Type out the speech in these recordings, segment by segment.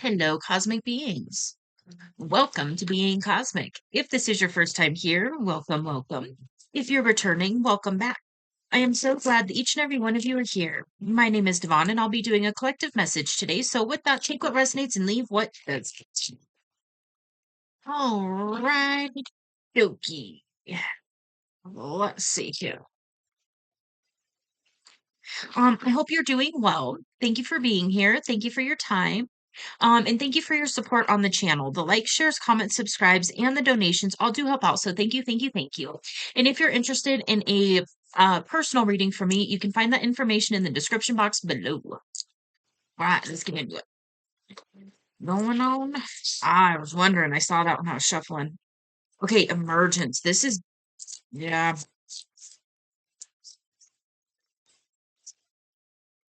Hello, cosmic beings. Welcome to Being Cosmick. If this is your first time here, welcome, welcome. If you're returning, welcome back. I am so glad that each and every one of you are here. My name is Devon, and I'll be doing a collective message today. So, with that, take what resonates and leave what does. All right, dokie. Let's see here. I hope you're doing well. Thank you for being here. Thank you for your time. And thank you for your support on the channel. The likes, shares, comments, subscribes, and the donations all do help out. So thank you, thank you, thank you. And if you're interested in a personal reading from me, you can find that information in the description box below. All right, let's get into it. Going on. I was wondering. I saw that when I was shuffling. Okay, emergence. This is, yeah.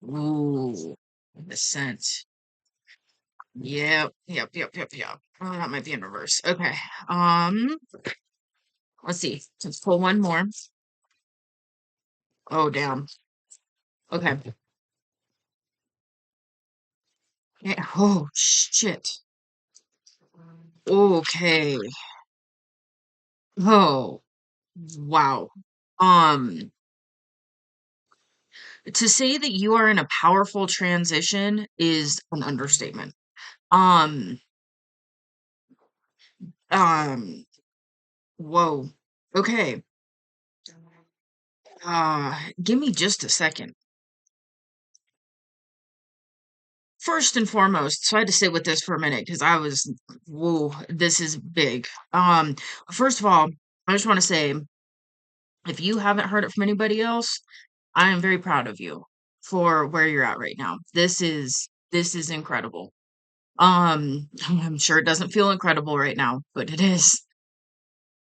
Ooh, the scent. Yep, yep, yep, yep, yep. Oh, that might be in reverse. Okay. Um, let's see. Let's pull one more. Oh, damn. Okay. Yeah. Oh, shit. Okay. Oh, wow. Um, to say that you are in a powerful transition is an understatement. Um, um, whoa. Okay. Give me just a second. First and foremost, so I had to sit with this for a minute because I was, whoa, this is big. First of all, I just want to say, if you haven't heard it from anybody else, I am very proud of you for where you're at right now. This is incredible. I'm sure it doesn't feel incredible right now, but it is.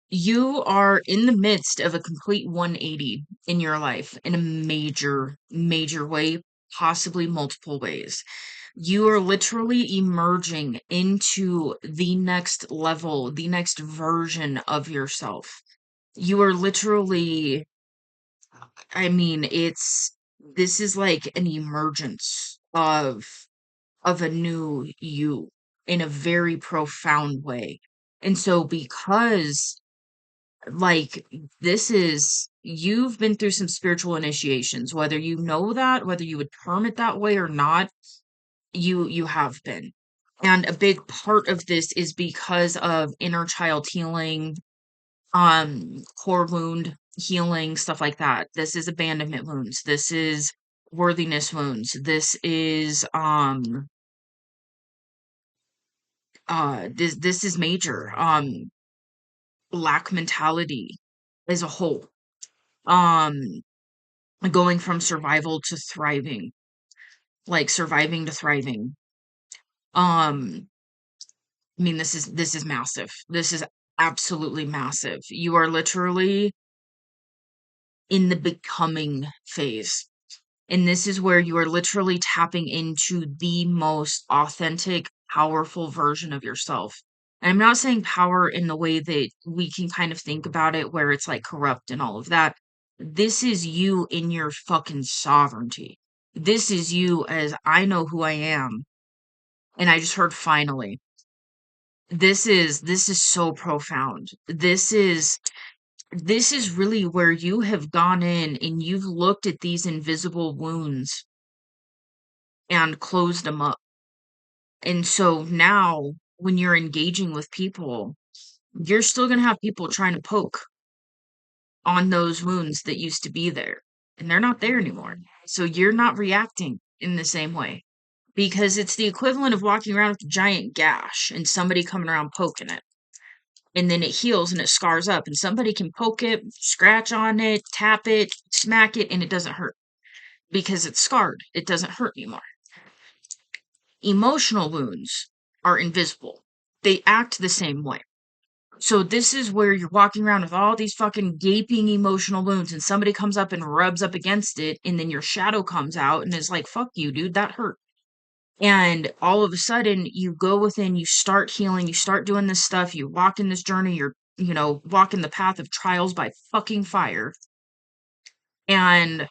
You are in the midst of a complete 180 in your life in a major, major way, possibly multiple ways. You are literally emerging into the next level, the next version of yourself. You are literally, I mean, this is like an emergence of a new you in a very profound way. And so because like this is you've been through some spiritual initiations, whether you know that, whether you would term it that way or not, you have been. And a big part of this is because of inner child healing, core wound healing, stuff like that. This is abandonment wounds. This is worthiness wounds. This is this is major. Lack mentality as a whole. Um going from survival to thriving, like surviving to thriving. Um I mean this is massive. This is absolutely massive. You are literally in the becoming phase. And this is where you are literally tapping into the most authentic, powerful version of yourself. And I'm not saying power in the way that we can kind of think about it, where it's like corrupt and all of that. This is you in your fucking sovereignty. This is you as I know who I am. And I just heard finally. This is so profound. This is really where you have gone in and you've looked at these invisible wounds and closed them up. And so now when you're engaging with people, you're still going to have people trying to poke on those wounds that used to be there. And they're not there anymore. So you're not reacting in the same way because it's the equivalent of walking around with a giant gash and somebody coming around poking it. And then it heals and it scars up, and somebody can poke it, scratch on it, tap it, smack it, and it doesn't hurt because it's scarred. It doesn't hurt anymore. Emotional wounds are invisible. They act the same way. So this is where you're walking around with all these fucking gaping emotional wounds and somebody comes up and rubs up against it and then your shadow comes out and is like, fuck you, dude, that hurt. And all of a sudden you go within, you start healing, you start doing this stuff, you walk in this journey, you're, walking the path of trials by fucking fire. And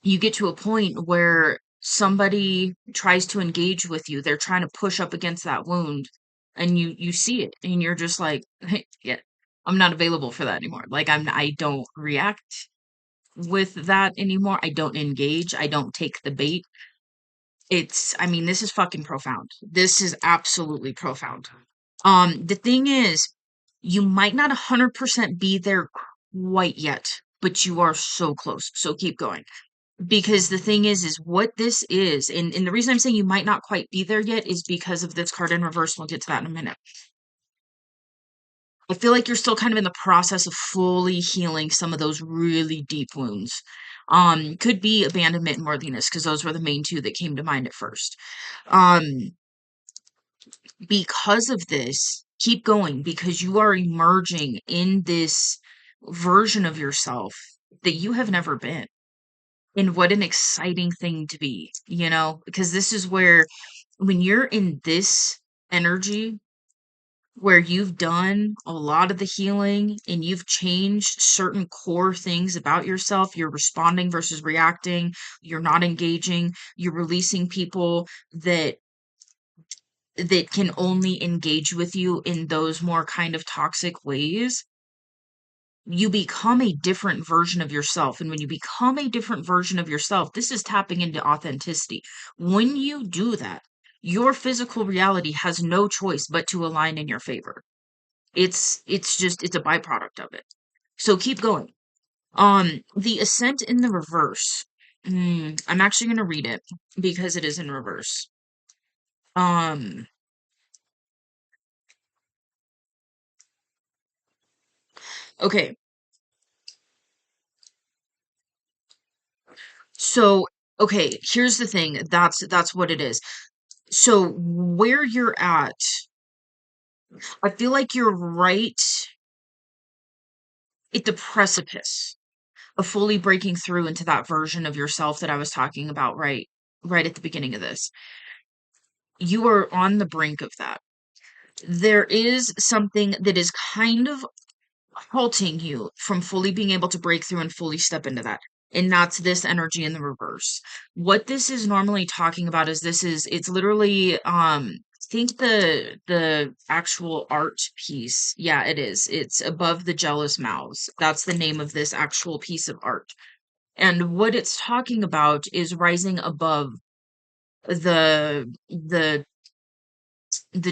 you get to a point where somebody tries to engage with you, they're trying to push up against that wound, and you see it, and you're just like, "Hey, yeah, I'm not available for that anymore." Like, I don't react with that anymore. I don't engage. I don't take the bait. I mean, this is fucking profound. This is absolutely profound. The thing is, you might not 100% be there quite yet, but you are so close. So keep going. Because the thing is what this is, and the reason I'm saying you might not quite be there yet is because of this card in reverse. We'll get to that in a minute. I feel like you're still kind of in the process of fully healing some of those really deep wounds. Could be abandonment and worthiness, because those were the main two that came to mind at first. Um, because of this, keep going, because you are emerging in this version of yourself that you have never been. And what an exciting thing to be, because this is where, when you're in this energy, where you've done a lot of the healing and you've changed certain core things about yourself, you're responding versus reacting, you're not engaging, you're releasing people that can only engage with you in those more kind of toxic ways. You become a different version of yourself. And when you become a different version of yourself, this is tapping into authenticity. When you do that, your physical reality has no choice but to align in your favor. It's a byproduct of it. So keep going. The ascent in the reverse. I'm actually going to read it because it is in reverse. Um, okay. So, okay, here's the thing. That's what it is. So where you're at, I feel like you're right at the precipice of fully breaking through into that version of yourself that I was talking about right at the beginning of this. You are on the brink of that. There is something that is kind of halting you from fully being able to break through and fully step into that. And that's this energy in the reverse. What this is normally talking about is it's literally think the actual art piece. Yeah, it is. It's above the jealous mouths. That's the name of this actual piece of art. And what it's talking about is rising above the the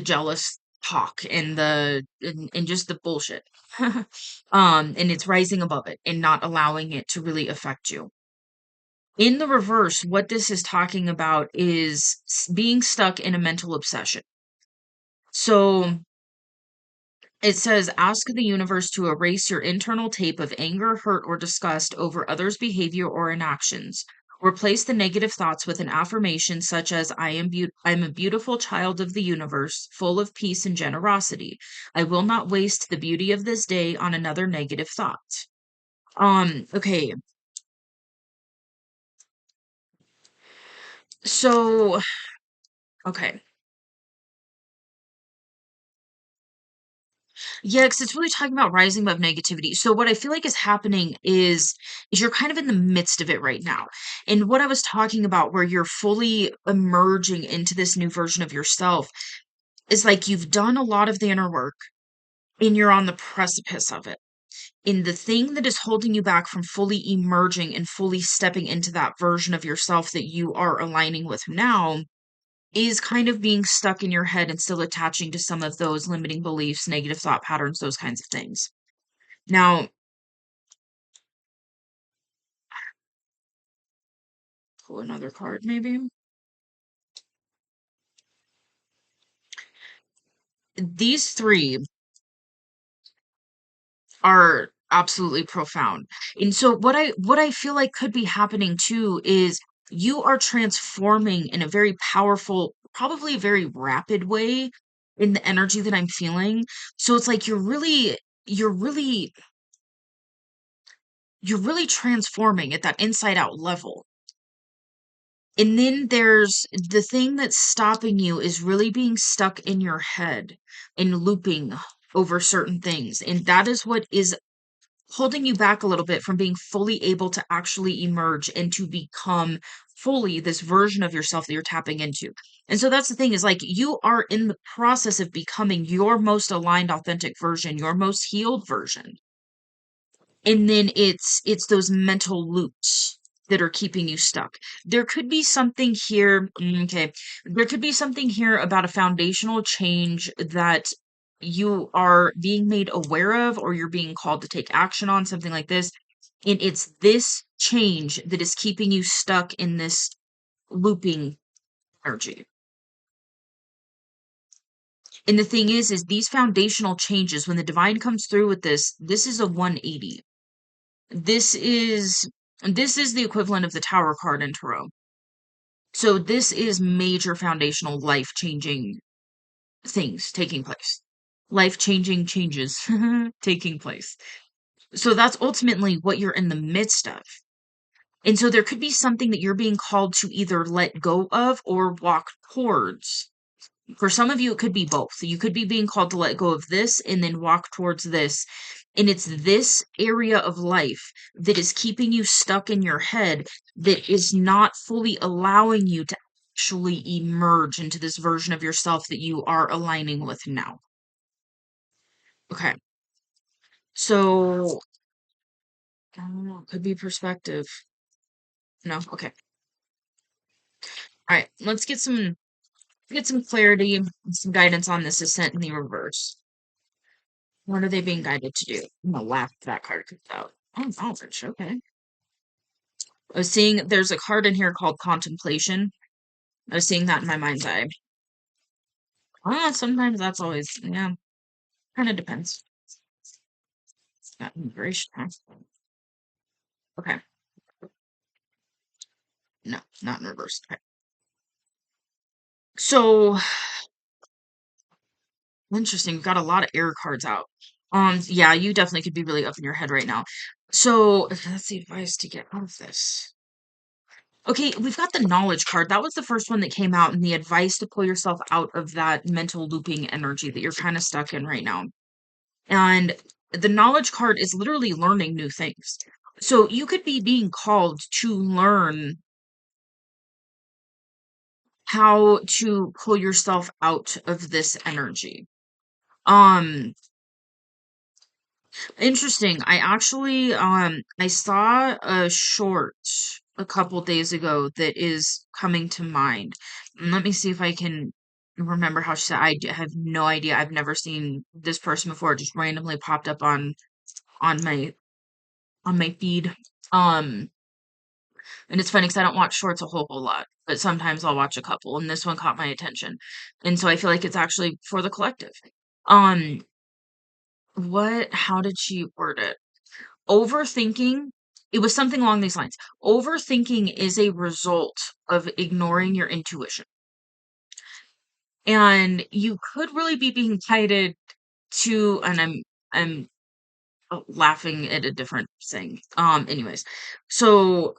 jealous talk and and just the bullshit. And it's rising above it and not allowing it to really affect you. In the reverse, what this is talking about is being stuck in a mental obsession. So it says, ask the universe to erase your internal tape of anger, hurt, or disgust over others' behavior or inactions. Replace the negative thoughts with an affirmation such as, I'm a beautiful child of the universe, full of peace and generosity. I will not waste the beauty of this day on another negative thought. Okay. So, okay. Yeah, because it's really talking about rising above negativity. So what I feel like is happening is you're kind of in the midst of it right now. And what I was talking about, where you're fully emerging into this new version of yourself, is like you've done a lot of the inner work and you're on the precipice of it. And the thing that is holding you back from fully emerging and fully stepping into that version of yourself that you are aligning with now is kind of being stuck in your head and still attaching to some of those limiting beliefs, negative thought patterns, those kinds of things. Now, pull another card maybe. These three are absolutely profound. And so what I feel like could be happening too is you are transforming in a very powerful, probably a very rapid way in the energy that I'm feeling. So it's like you're really you're really transforming at that inside out level. And then there's the thing that's stopping you is really being stuck in your head and looping over certain things. And that is what is holding you back a little bit from being fully able to actually emerge and to become fully this version of yourself that you're tapping into. And so that's the thing is like you are in the process of becoming your most aligned, authentic version, your most healed version. And then it's those mental loops that are keeping you stuck. There could be something here, okay. There could be something here about a foundational change that you are being made aware of or you're being called to take action on, something like this. And it's this change that is keeping you stuck in this looping energy. And the thing is these foundational changes, when the divine comes through with this is a 180. This is the equivalent of the Tower card in Tarot. So this is major foundational life-changing things taking place. Life-changing changes taking place. So that's ultimately what you're in the midst of. And so there could be something that you're being called to either let go of or walk towards. For some of you, it could be both. You could be being called to let go of this and then walk towards this. And it's this area of life that is keeping you stuck in your head, that is not fully allowing you to actually emerge into this version of yourself that you are aligning with now. Okay. So, I don't know. Could be perspective. No? Okay. All right. Let's get some clarity and some guidance on this ascent in the reverse. What are they being guided to do? I'm gonna laugh if that card comes out. Oh, knowledge. Okay. I was seeing there's a card in here called contemplation. I was seeing that in my mind's eye. Sometimes that's always, yeah, kind of depends. Got immigration. Okay. No, not in reverse. Okay. So interesting. You've got a lot of error cards out. Yeah, you definitely could be really up in your head right now. So that's the advice to get out of this. Okay, we've got the knowledge card. That was the first one that came out, and the advice to pull yourself out of that mental looping energy that you're kind of stuck in right now. And the knowledge card is literally learning new things. So you could be being called to learn how to pull yourself out of this energy. Um, Interesting. I actually I saw a short a couple days ago that is coming to mind. Let me see if I can remember how she said. Have no idea. I've never seen this person before. It just randomly popped up on my feed. Um and it's funny because I don't watch shorts a whole lot, but sometimes I'll watch a couple, and this one caught my attention. And so I feel like it's actually for the collective. Um how did she word it? Overthinking, it was something along these lines. Overthinking is a result of ignoring your intuition. And you could really be being guided to, and I'm laughing at a different thing. Anyways, so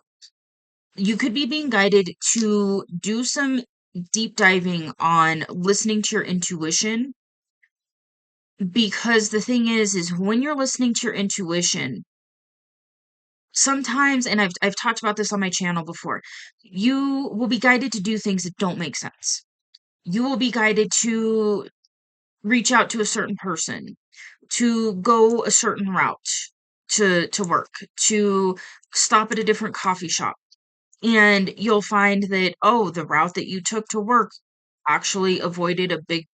you could be being guided to do some deep diving on listening to your intuition, because the thing is when you're listening to your intuition, sometimes, and I've talked about this on my channel before, you will be guided to do things that don't make sense. You will be guided to reach out to a certain person, to go a certain route to work, to stop at a different coffee shop. And you'll find that, oh, the route that you took to work actually avoided a big,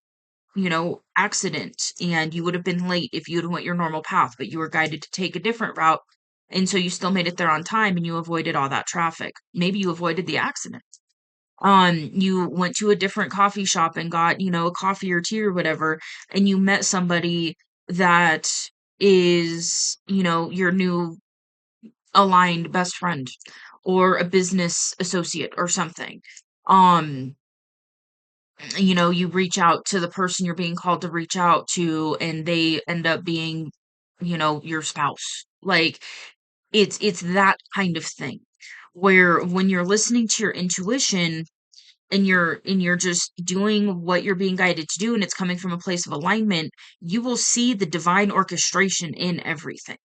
accident, and you would have been late if you'd went your normal path, but you were guided to take a different route, and so you still made it there on time and you avoided all that traffic. Maybe you avoided the accident. You went to a different coffee shop and got, a coffee or tea or whatever, and you met somebody that is, your new aligned best friend or a business associate or something. Um, you reach out to the person you're being called to reach out to, and they end up being, your spouse. Like, it's that kind of thing where when you're listening to your intuition, and you're just doing what you're being guided to do, and it's coming from a place of alignment, you will see the divine orchestration in everything.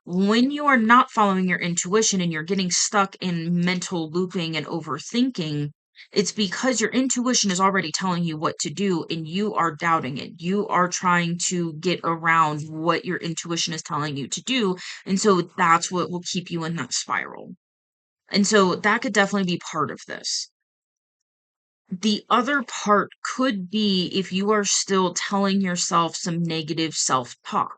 When you are not following your intuition and you're getting stuck in mental looping and overthinking, it's because your intuition is already telling you what to do and you are doubting it. You are trying to get around what your intuition is telling you to do. And so that's what will keep you in that spiral. And so that could definitely be part of this. The other part could be if you are still telling yourself some negative self-talk.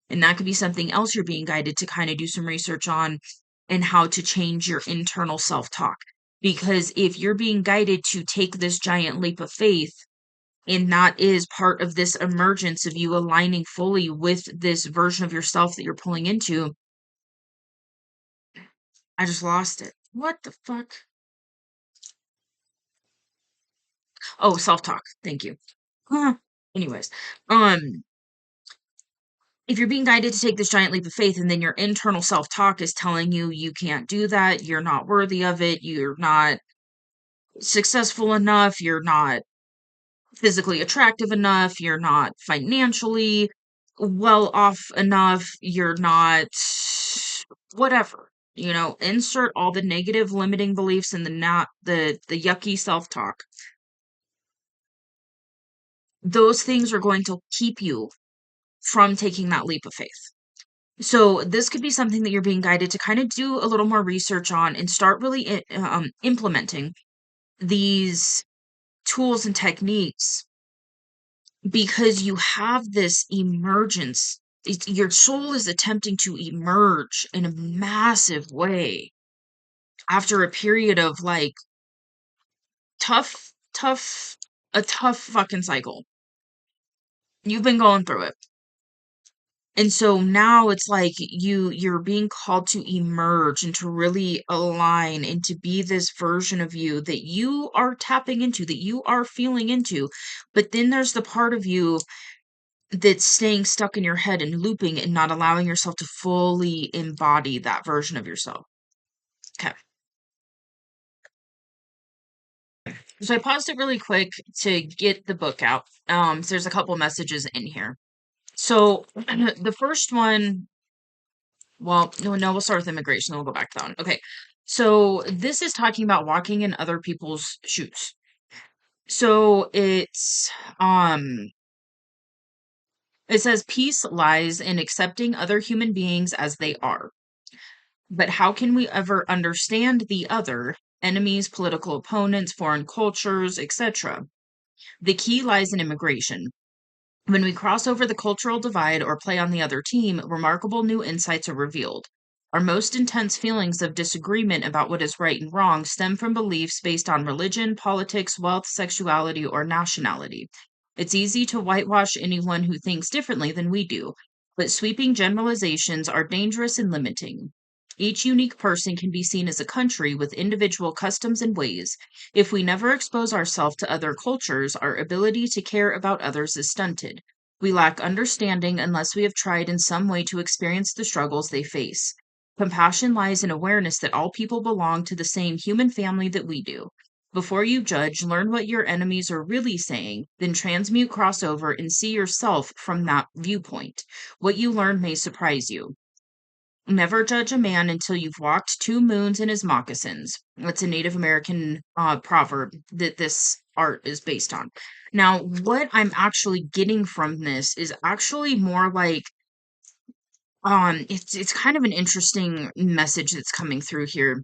And that could be something else you're being guided to kind of do some research on and how to change your internal self-talk. Because if you're being guided to take this giant leap of faith, and that is part of this emergence of you aligning fully with this version of yourself that you're pulling into, I just lost it. What the fuck? Oh, self-talk. Thank you. Huh. Anyways, um, if you're being guided to take this giant leap of faith and then your internal self-talk is telling you you can't do that, you're not worthy of it, you're not successful enough, you're not physically attractive enough, you're not financially well off enough, you're not whatever. Insert all the negative limiting beliefs and the yucky self-talk. Those things are going to keep you from taking that leap of faith. So this could be something that you're being guided to kind of do a little more research on and start really implementing these tools and techniques because you have this emergence. Your soul is attempting to emerge in a massive way after a period of like tough, tough, a tough fucking cycle. You've been going through it. And so now it's like you're being called to emerge and to really align and to be this version of you that you are tapping into, that you are feeling into. But then there's the part of you that's staying stuck in your head and looping and not allowing yourself to fully embody that version of yourself. Okay. So I paused it really quick to get the book out. So there's a couple messages in here. So the first one, well, no, we'll start with immigration, then we'll go back to that one. Okay. So this is talking about walking in other people's shoes. So it says peace lies in accepting other human beings as they are. But how can we ever understand the other, enemies, political opponents, foreign cultures, etc.? The key lies in immigration. When we cross over the cultural divide or play on the other team, remarkable new insights are revealed. Our most intense feelings of disagreement about what is right and wrong stem from beliefs based on religion, politics, wealth, sexuality, or nationality. It's easy to whitewash anyone who thinks differently than we do, but sweeping generalizations are dangerous and limiting. Each unique person can be seen as a country with individual customs and ways. If we never expose ourselves to other cultures, our ability to care about others is stunted. We lack understanding unless we have tried in some way to experience the struggles they face. Compassion lies in awareness that all people belong to the same human family that we do. Before you judge, learn what your enemies are really saying, then transmute, crossover, and see yourself from that viewpoint. What you learn may surprise you. Never judge a man until you've walked 2 moons in his moccasins. That's a Native American proverb that this art is based on. Now, what I'm actually getting from this is actually more like it's kind of an interesting message that's coming through here.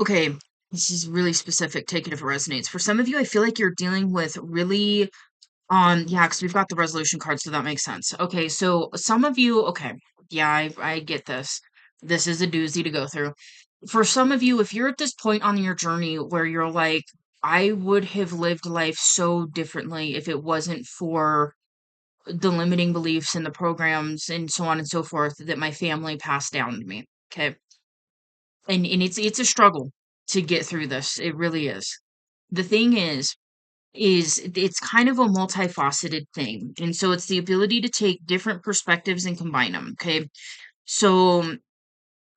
Okay, this is really specific. Take it if it resonates. For some of you, I feel like you're dealing with really yeah, because we've got the resolution card, so that makes sense. Okay, so some of you, okay, yeah, I get this. This is a doozy to go through. For some of you, if you're at this point on your journey where you're like, I would have lived life so differently if it wasn't for the limiting beliefs and the programs and so on and so forth that my family passed down to me. Okay. And it's a struggle to get through this. It really is. The thing is it's kind of a multifaceted thing. And so it's the ability to take different perspectives and combine them. Okay. So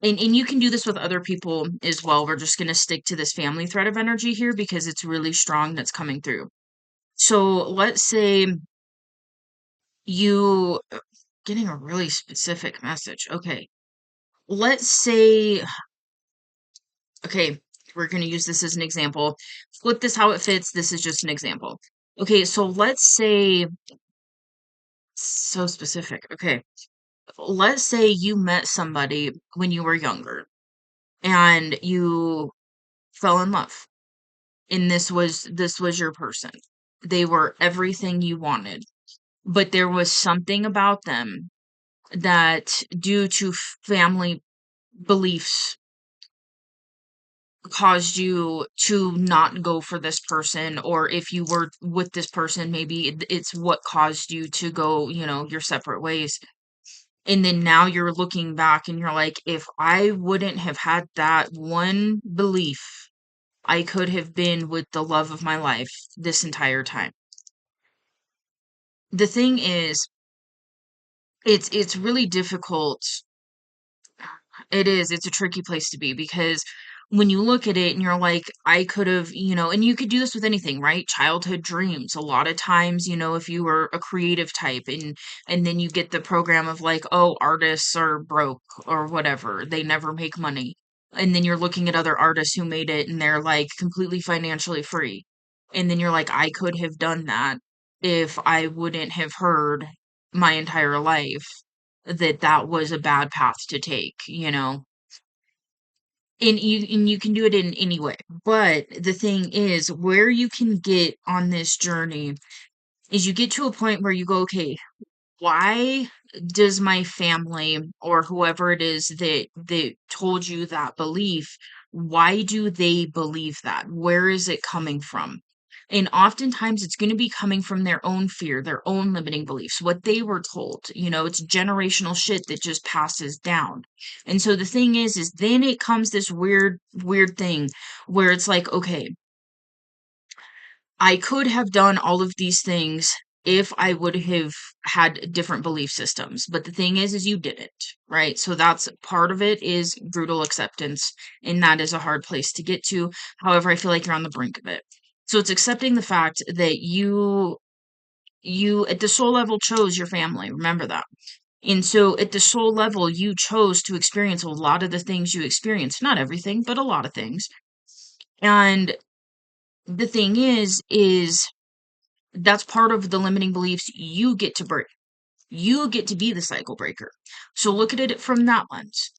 and you can do this with other people as well. We're just going to stick to this family thread of energy here because it's really strong that's coming through. So let's say you getting a really specific message. Okay. Let's say, okay, we're going to use this as an example. Flip this how it fits. This is just an example. Okay, so let's say, so specific. Okay, let's say you met somebody when you were younger and you fell in love, and this was your person. They were everything you wanted, but there was something about them that, due to family beliefs, caused you to not go for this person, or if you were with this person, maybe it's what caused you to go, your separate ways. And then now you're looking back and you're like, if I wouldn't have had that one belief, I could have been with the love of my life this entire time. The thing is, it's really difficult. It is. It's a tricky place to be because when you look at it and you're like, I could have, and you could do this with anything, right? Childhood dreams. A lot of times, if you were a creative type, and then you get the program of like, oh, artists are broke or whatever. They never make money. And then you're looking at other artists who made it and they're like completely financially free. And then you're like, I could have done that if I wouldn't have heard my entire life that was a bad path to take, and you can do it in any way. But the thing is, where you can get on this journey is you get to a point where you go, okay, why does my family or whoever it is that told you that belief, why do they believe that? Where is it coming from? And oftentimes it's going to be coming from their own fear, their own limiting beliefs, what they were told. It's generational shit that just passes down. And so the thing is then it comes this weird thing where it's like, okay, I could have done all of these things if I would have had different belief systems. But the thing is you didn't, right? So that's part of it, is brutal acceptance. And that is a hard place to get to. However, I feel like you're on the brink of it. So it's accepting the fact that you at the soul level chose your family. Remember that. And so at the soul level, you chose to experience a lot of the things you experienced. Not everything, but a lot of things. And the thing is that's part of the limiting beliefs you get to break. You get to be the cycle breaker. So look at it from that lens.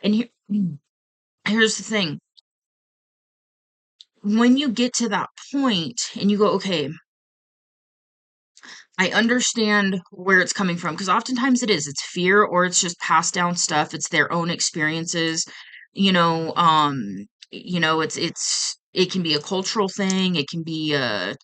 And here's the thing. When you get to that point and you go, okay, I understand where it's coming from, because oftentimes it's fear, or it's just passed down stuff. It's their own experiences. You know, um, it can be a cultural thing. It can be a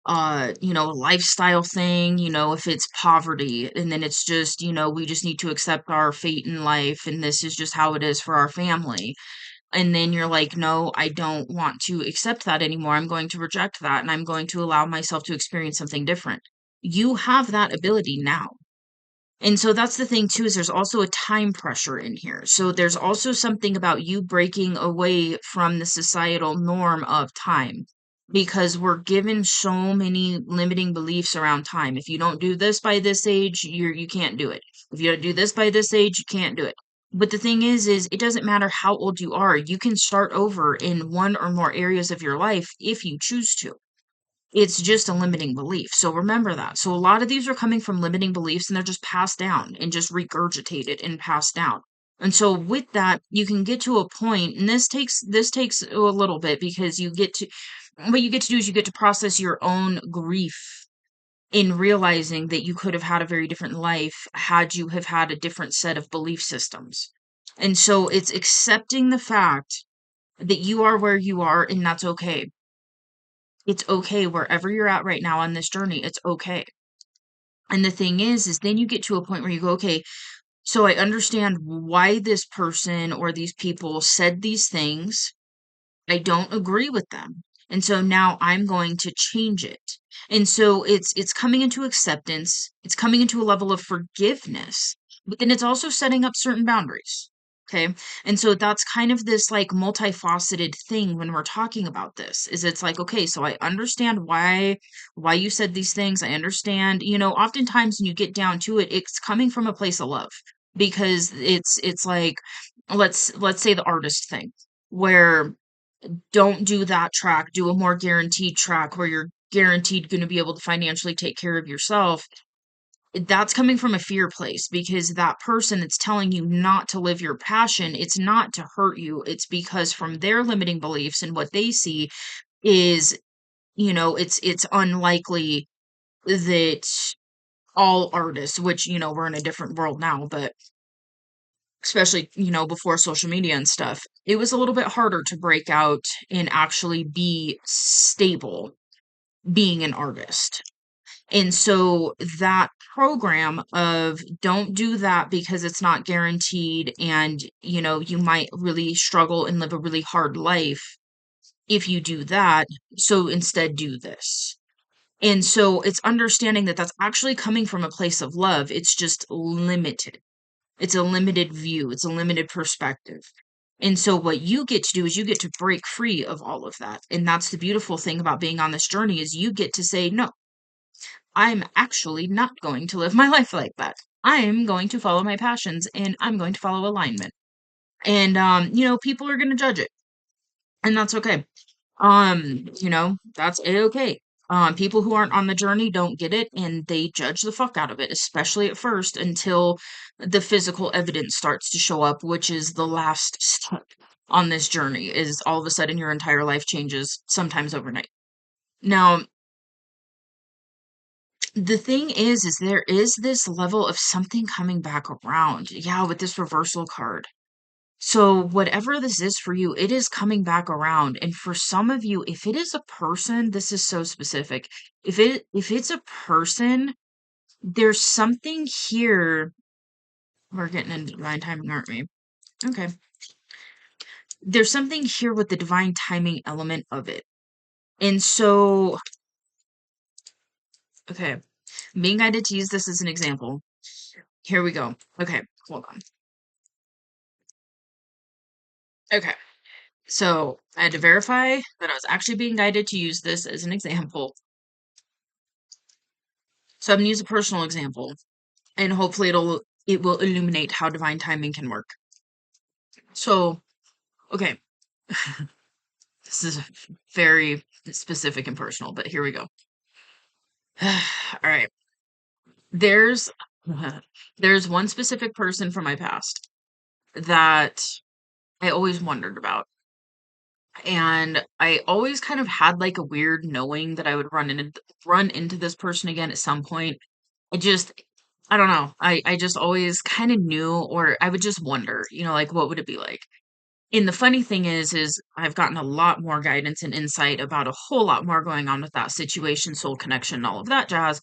lifestyle thing. If it's poverty, and then it's just, we just need to accept our fate in life, and this is just how it is for our family. And then you're like, no, I don't want to accept that anymore. I'm going to reject that, and I'm going to allow myself to experience something different. You have that ability now. And so that's the thing too, is there's also a time pressure in here. So there's also something about you breaking away from the societal norm of time, because we're given so many limiting beliefs around time. If you don't do this by this age, you can't do it. If you don't do this by this age, you can't do it. But the thing is it doesn't matter how old you are. You can start over in one or more areas of your life if you choose to. It's just a limiting belief. So remember that. So a lot of these are coming from limiting beliefs, and they're just passed down and just regurgitated and passed down. And so with that, you can get to a point, and this takes a little bit, because what you get to do is you get to process your own grief in realizing that you could have had a very different life had you have had a different set of belief systems. And so it's accepting the fact that you are where you are, and that's okay. It's okay wherever you're at right now on this journey. It's okay. And the thing is then you get to a point where you go, okay, so I understand why this person or these people said these things. I don't agree with them. And so now I'm going to change it. And so it's coming into acceptance. It's coming into a level of forgiveness. But then it's also setting up certain boundaries. Okay. And so that's kind of this like multifaceted thing when we're talking about this is it's like, okay, so I understand why you said these things. I understand, oftentimes when you get down to it, it's coming from a place of love because it's like let's say the artist thing where don't do that track, do a more guaranteed track where you're guaranteed going to be able to financially take care of yourself. That's coming from a fear place because that person that's telling you not to live your passion, it's not to hurt you. It's because from their limiting beliefs and what they see is, it's unlikely that all artists, which, we're in a different world now, but especially, before social media and stuff, it was a little bit harder to break out and actually be stable being an artist. And so that program of don't do that because it's not guaranteed and, you might really struggle and live a really hard life if you do that. So instead do this. And so it's understanding that that's actually coming from a place of love. It's just limited. It's a limited view. It's a limited perspective. And so what you get to do is you get to break free of all of that. And that's the beautiful thing about being on this journey is you get to say, no, I'm actually not going to live my life like that. I'm going to follow my passions and I'm going to follow alignment. And people are going to judge it, and that's okay. That's a-okay. People who aren't on the journey don't get it and they judge the fuck out of it, especially at first until the physical evidence starts to show up, which is the last step on this journey, is all of a sudden your entire life changes sometimes overnight. Now, the thing is there is this level of something coming back around. Yeah, with this reversal card. So whatever this is for you, it is coming back around. And for some of you, if it is a person, this is so specific. If it's a person, there's something here. We're getting into divine timing, aren't we? Okay. There's something here with the divine timing element of it. And so, okay, being guided to use this as an example. Here we go. Okay, hold on. Okay. So I had to verify that I was actually being guided to use this as an example. So I'm gonna use a personal example, and hopefully it will illuminate how divine timing can work. So, okay, this is very specific and personal, but here we go. All right, there's there's one specific person from my past that I always wondered about. And I always kind of had like a weird knowing that I would run into this person again at some point. I just I don't know. I just always kind of knew, or I would just wonder, like what would it be like? And the funny thing is I've gotten a lot more guidance and insight about a whole lot more going on with that situation, soul connection, all of that jazz.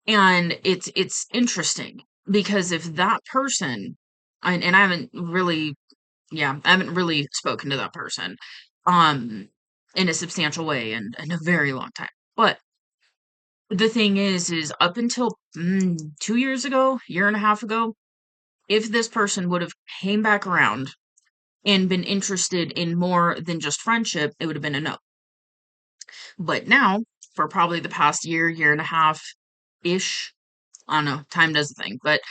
And it's interesting because if that person and I haven't really yeah, I haven't really spoken to that person um in a substantial way in a very long time. But the thing is up until 2 years ago, year and a half ago, if this person would have came back around and been interested in more than just friendship, it would have been a no. But now, for probably the past year, year and a half ish, I don't know, time does a thing, but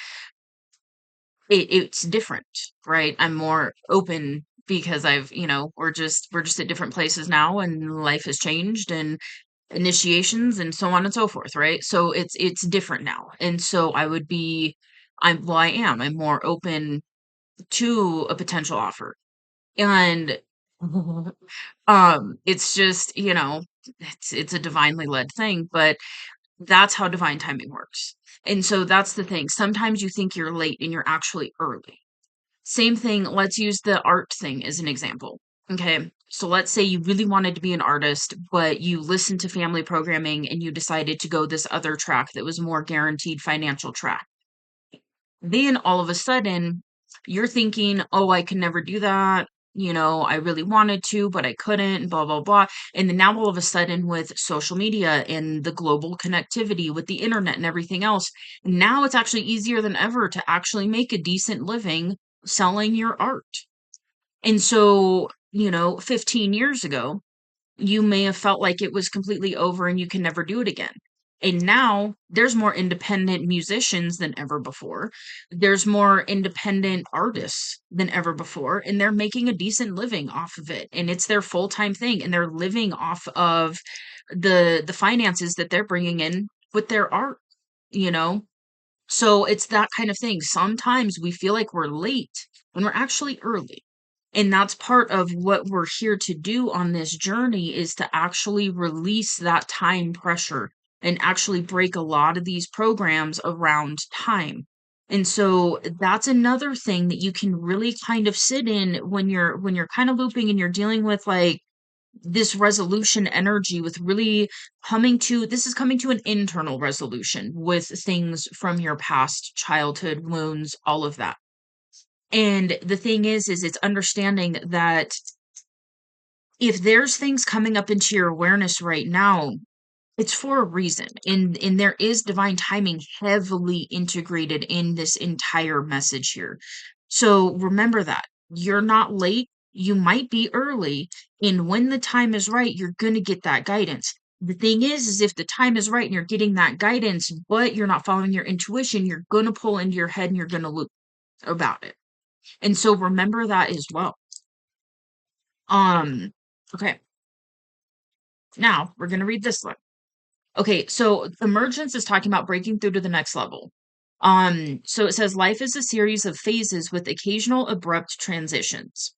it's different, right? I'm more open because we're just at different places now and life has changed and initiations and so on and so forth, right? So it's different now. And so I am. I'm more open to a potential offer. And it's just, it's a divinely led thing, but that's how divine timing works. And so that's the thing. Sometimes you think you're late and you're actually early. Same thing, let's use the art thing as an example. Okay. So let's say you really wanted to be an artist, but you listened to family programming and you decided to go this other track that was more guaranteed financial track. Then all of a sudden, you're thinking, oh, I can never do that. I really wanted to, but I couldn't, blah, blah, blah. And then now all of a sudden, with social media and the global connectivity with the internet and everything else, now it's actually easier than ever to actually make a decent living selling your art. And so, 15 years ago, you may have felt like it was completely over and you can never do it again. And now there's more independent musicians than ever before. There's more independent artists than ever before, and they're making a decent living off of it. And it's their full-time thing, and they're living off of the finances that they're bringing in with their art, you know? So it's that kind of thing. Sometimes we feel like we're late when we're actually early. And that's part of what we're here to do on this journey is to actually release that time pressure and actually break a lot of these programs around time. And so that's another thing that you can really kind of sit in when you're kind of looping and you're dealing with like this resolution energy with really coming to an internal resolution with things from your past childhood wounds, all of that. And the thing is it's understanding that if there's things coming up into your awareness right now, it's for a reason. And there is divine timing heavily integrated in this entire message here. So remember that. You're not late. You might be early. And when the time is right, you're going to get that guidance. The thing is if the time is right and you're getting that guidance, but you're not following your intuition, you're going to pull into your head and you're going to loop about it. And so remember that as well. Um, okay. Now we're going to read this one. Okay, so emergence is talking about breaking through to the next level. So it says life is a series of phases with occasional abrupt transitions.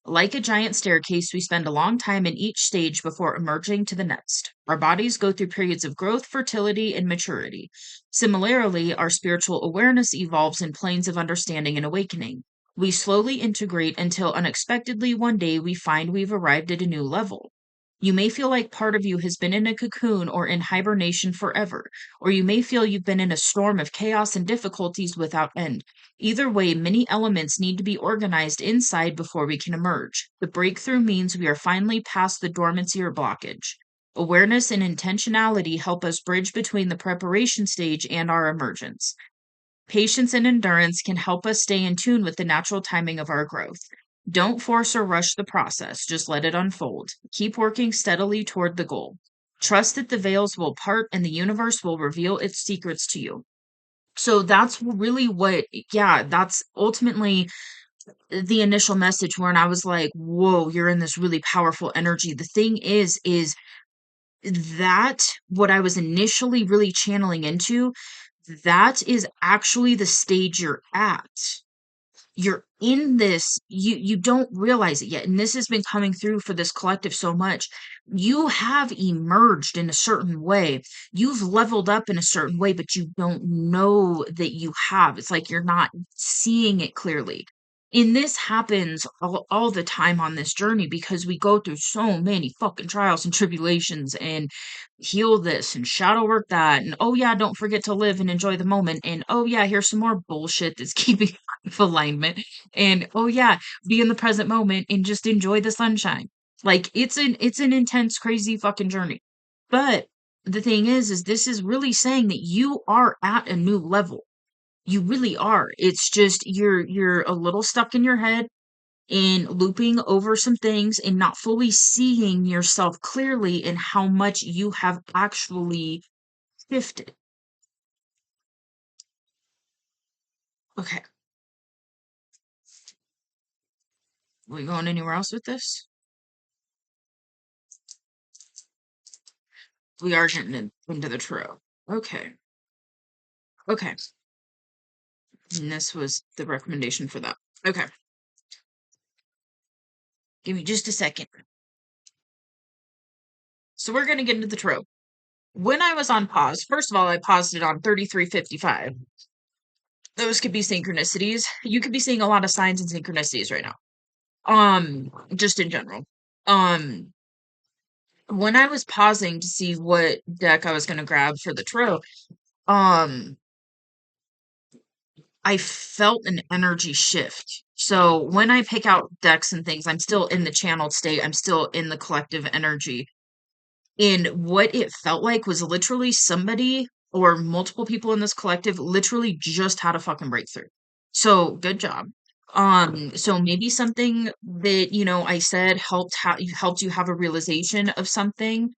Like a giant staircase, we spend a long time in each stage before emerging to the next. Our bodies go through periods of growth, fertility, and maturity. Similarly, our spiritual awareness evolves in planes of understanding and awakening. We slowly integrate until unexpectedly one day we find we've arrived at a new level. You may feel like part of you has been in a cocoon or in hibernation forever, or you may feel you've been in a storm of chaos and difficulties without end. Either way, many elements need to be organized inside before we can emerge. The breakthrough means we are finally past the dormancy or blockage. Awareness and intentionality help us bridge between the preparation stage and our emergence. Patience and endurance can help us stay in tune with the natural timing of our growth. Don't force or rush the process, just let it unfold. Keep working steadily toward the goal. Trust that the veils will part and the universe will reveal its secrets to you. So that's really that's ultimately the initial message when I was like, whoa, you're in this really powerful energy. The thing is that what I was initially really channeling into, that is actually the stage you're at. You're in this, you don't realize it yet, and this has been coming through for this collective so much. You have emerged in a certain way. You've leveled up in a certain way, but you don't know that you have. It's like you're not seeing it clearly. And this happens all the time on this journey because we go through so many fucking trials and tribulations and heal this and shadow work that. And oh, yeah, don't forget to live and enjoy the moment. And oh, yeah, here's some more bullshit that's keeping of alignment. And oh yeah, be in the present moment and just enjoy the sunshine. Like it's an intense, crazy fucking journey. But the thing is this is really saying that you are at a new level. You really are. It's just you're a little stuck in your head and looping over some things and not fully seeing yourself clearly in how much you have actually shifted. Okay. We going anywhere else with this? We are getting into the tarot. Okay. Okay. And this was the recommendation for that. Okay. Give me just a second. So we're going to get into the tarot. When I was on pause, first of all, I paused it on 3355. Those could be synchronicities. You could be seeing a lot of signs and synchronicities right now. Just in general. Um, when I was pausing to see what deck I was going to grab for the tarot, um, I felt an energy shift. So when I pick out decks and things, I'm still in the channeled state. I'm still in the collective energy. And what it felt like was literally somebody or multiple people in this collective literally just had a fucking breakthrough. So good job. So maybe something that, I said helped you have a realization of something,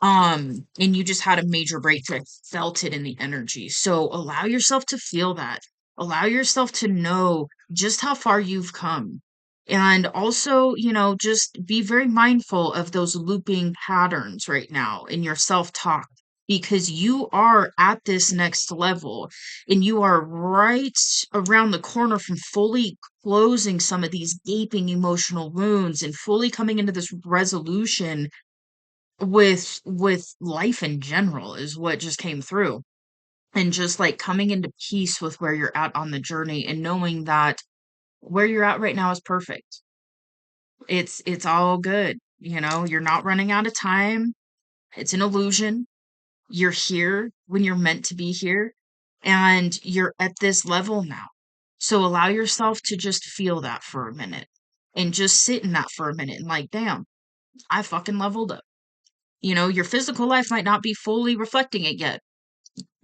and you just had a major breakthrough. I felt it in the energy. So allow yourself to feel that. Allow yourself to know just how far you've come. And also, just be very mindful of those looping patterns right now in your self-talk, because you are at this next level and you are right around the corner from fully closing some of these gaping emotional wounds and fully coming into this resolution with life in general is what just came through. And just like coming into peace with where you're at on the journey and knowing that where you're at right now is perfect. It's all good. You're not running out of time. It's an illusion. You're here when you're meant to be here, and you're at this level now. So allow yourself to just feel that for a minute and just sit in that for a minute and like, damn, I fucking leveled up. Your physical life might not be fully reflecting it yet.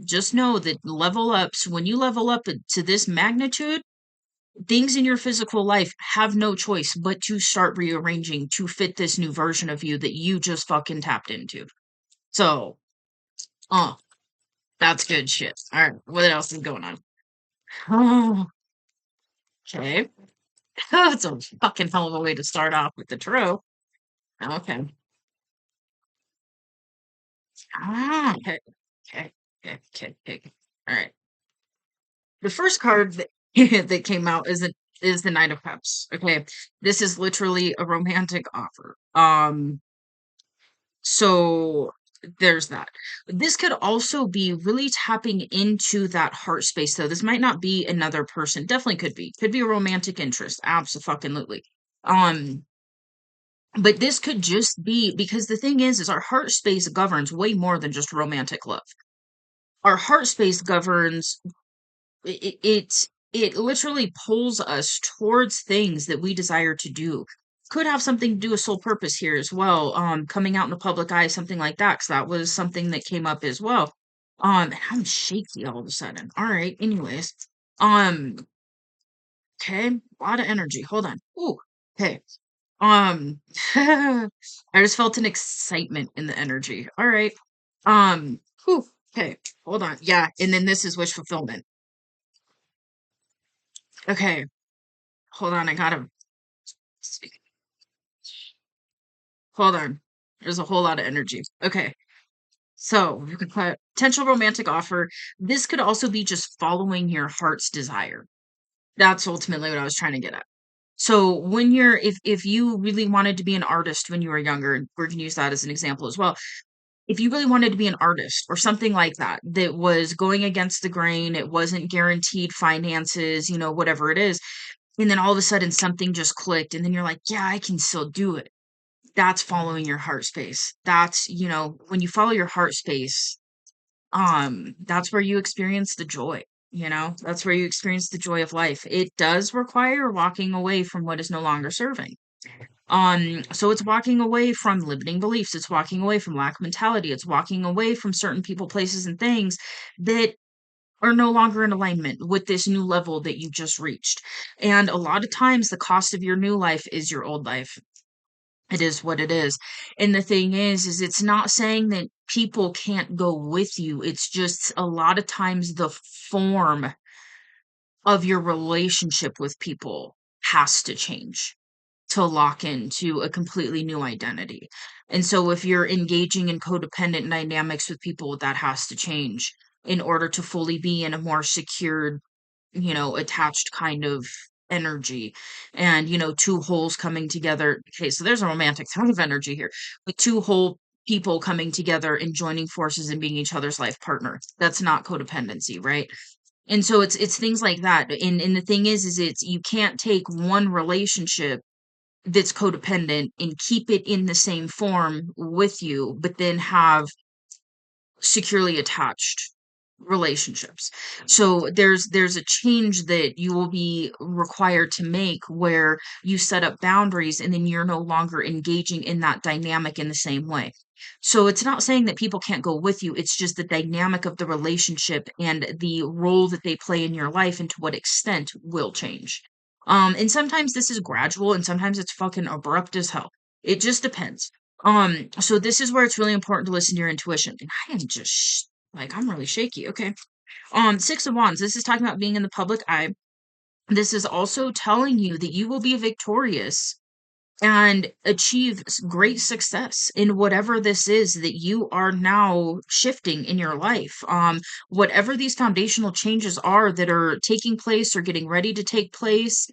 Just know that level ups, when you level up to this magnitude, things in your physical life have no choice but to start rearranging to fit this new version of you that you just fucking tapped into. So, uh, that's good shit. All right, what else is going on? Oh, okay. That's a fucking hell of a way to start off with the tarot. Okay. Okay. Okay. Okay. Okay. Okay. All right. The first card that that came out is the Knight of Cups. Okay. This is literally a romantic offer. So there's that. This could also be really tapping into that heart space though. This might not be another person. Definitely could be. Could be a romantic interest. Absolutely. Um but this could just be because the thing is our heart space governs way more than just romantic love. Our heart space governs it literally pulls us towards things that we desire to do. Could have something to do with soul purpose here as well. Coming out in the public eye, something like that, because that was something that came up as well. I'm shaky all of a sudden. All right, anyways. Um, okay, a lot of energy. Hold on. Ooh, okay. Um, I just felt an excitement in the energy. All right. Whew, okay, hold on. Yeah, and then this is wish fulfillment. Okay, hold on, I gotta hold on. There's a whole lot of energy. Okay. So you can put potential romantic offer. This could also be just following your heart's desire. That's ultimately what I was trying to get at. So when if you really wanted to be an artist when you were younger, and we're gonna use that as an example as well. If you really wanted to be an artist or something like that, that was going against the grain, it wasn't guaranteed finances, whatever it is, and then all of a sudden something just clicked, and then you're like, yeah, I can still do it. That's following your heart space. That's, when you follow your heart space, that's where you experience the joy, that's where you experience the joy of life. It does require walking away from what is no longer serving. So it's walking away from limiting beliefs, it's walking away from lack mentality, it's walking away from certain people, places, and things that are no longer in alignment with this new level that you just reached. And a lot of times the cost of your new life is your old life. It is what it is. And the thing is it's not saying that people can't go with you. It's just a lot of times the form of your relationship with people has to change to lock into a completely new identity. And so if you're engaging in codependent dynamics with people, that has to change in order to fully be in a more secured, attached kind of energy. And, two wholes coming together. Okay, so there's a romantic type of energy here, with two whole people coming together and joining forces and being each other's life partner. That's not codependency, right? And so it's things like that. And the thing is it's you can't take one relationship that's codependent and keep it in the same form with you, but then have securely attached relationships. So there's a change that you will be required to make where you set up boundaries and then you're no longer engaging in that dynamic in the same way. So it's not saying that people can't go with you, it's just the dynamic of the relationship and the role that they play in your life and to what extent will change. And sometimes this is gradual and sometimes it's fucking abrupt as hell. It just depends. So this is where it's really important to listen to your intuition. And I am just like, I'm really shaky. Okay. Six of Wands. This is talking about being in the public eye. This is also telling you that you will be victorious and achieve great success in whatever this is that you are now shifting in your life. Whatever these foundational changes are that are taking place or getting ready to take place,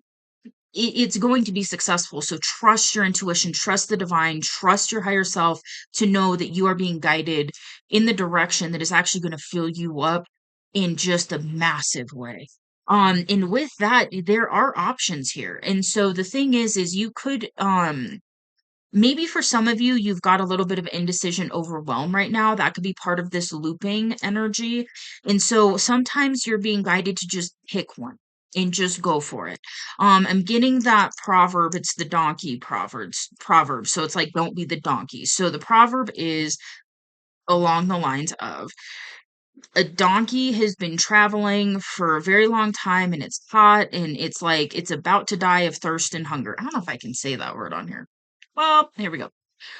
it's going to be successful. So trust your intuition, trust the divine, trust your higher self to know that you are being guided in the direction that is actually going to fill you up in just a massive way. And with that, there are options here. And so the thing is you could, maybe for some of you, you've got a little bit of indecision overwhelm right now. That could be part of this looping energy. And so sometimes you're being guided to just pick one and just go for it. I'm getting that proverb. It's the donkey proverb. So it's like, don't be the donkey. So the proverb is along the lines of a donkey has been traveling for a very long time and it's hot and it's like it's about to die of thirst and hunger. I don't know if I can say that word on here. Well, here we go.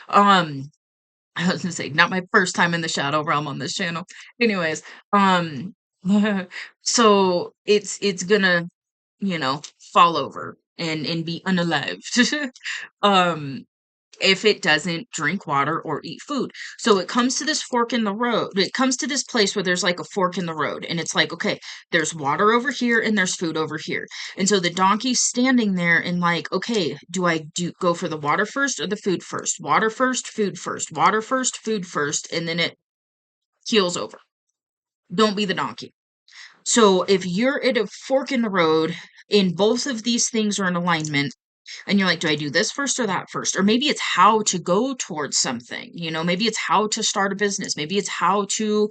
Um, I was gonna say, not my first time in the shadow realm on this channel. Anyways, um, so it's gonna, you know, fall over and be unalived. um, if it doesn't drink water or eat food. So it comes to this fork in the road. It comes to this place where there's like a fork in the road. And it's like, okay, there's water over here and there's food over here. And so the donkey's standing there and like, okay, do I go for the water first or the food first? Water first, food first, water first, food first, and then it keels over. Don't be the donkey. So if you're at a fork in the road and both of these things are in alignment, and you're like, do I do this first or that first? Or maybe it's how to go towards something, maybe it's how to start a business. Maybe it's how to,